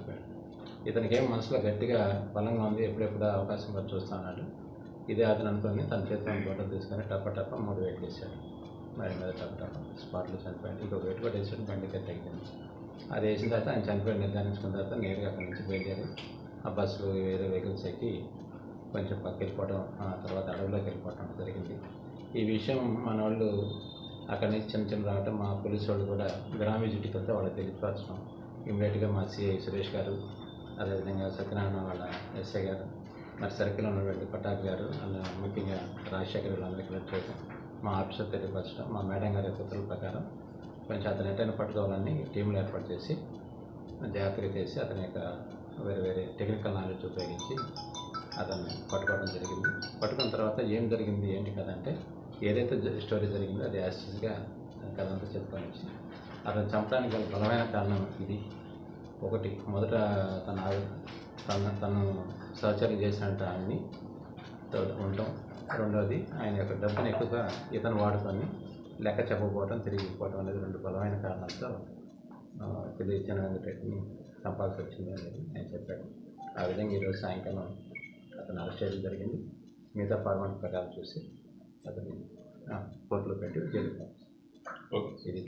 చనిపోయాడు. ఇతనికి ఏం మనసులో గట్టిగా బలంగా ఉంది, ఎప్పుడెప్పుడు అవకాశం కూడా చూస్తున్నాడు. ఇదే అతను అనుకుని తన చేతిలో ఫోటో తీసుకొని టప్ప 3 వేట్లు వేసాడు. మరి మీద టప్ప స్పాట్లో చనిపోయాడు. ఇంకొక వేటు కూడా వేసాడు, బండికి తగ్గింది. అది వేసిన తర్వాత ఆయన చనిపోయాడు నిర్ధారించుకున్న తర్వాత నేరుగా అక్కడి నుంచి బయలుదేరి ఆ బస్సులు వేరే వెహికల్స్ ఎక్కి కొంచెం పక్కకి వెళ్ళిపోవడం, తర్వాత అడవిలోకి వెళ్ళిపోవడం జరిగింది. ఈ విషయం మన వాళ్ళు అక్కడి నుంచి చిన్న రావటం, మా పోలీసు వాళ్ళు కూడా గ్రామ విజిట్తో వాళ్ళకి తెలియపరచడం, ఇమ్మీడియట్గా మా సిఐ సురేష్ గారు, అదేవిధంగా సత్యనారాయణ వాళ్ళ ఎస్ఐ గారు, మరి సర్కిల్లో ఉన్నటువంటి పటాక్ గారు, ముఖ్యంగా రాజశేఖర్ వీళ్ళందరికీ కలెక్ట్ చేయడం, మా ఆఫీసర్ తెలియపరచడం, మా మేడం గారి ఉత్తర్వుల ప్రకారం కొంచెం అతను ఎటైనా పట్టుకోవాలని టీంలు ఏర్పాటు చేసి జాగ్రత్తగా చేసి అతని యొక్క వేరే టెక్నికల్ నాలెడ్జ్ ఉపయోగించి అతన్ని పట్టుకోవడం జరిగింది. పట్టుకున్న తర్వాత ఏం జరిగింది ఏంటి కదా అంటే, ఏదైతే స్టోరీ జరిగిందో అది యాస్టిస్గా కథ అంతా చెప్పుకొని వచ్చి అతను చంపడానికి గల బలమైన కారణం ఇది. ఒకటి, మొదట తను సహచర్యం చేసినట్టు ఆయన్ని ఉండటం. రెండవది, ఆయన యొక్క డబ్బుని ఎక్కువగా ఇతను వాడుకొని లెక్క చెప్పకపోవడం, తిరిగిపోవడం అనేది 2 బలమైన కారణాలతో తెలియచిన వెంకటరెడ్డిని చంపాల్సి వచ్చింది అనేది ఆయన చెప్పాడు. ఆ విధంగా ఈరోజు సాయంకాలం అతను అరెస్ట్ చేయడం జరిగింది. మిగతా ఫార్మాట్ ప్రకారం చూసి అతన్ని కోర్టులో పెట్టి జైలుకి పంపిస్తాం. ఇది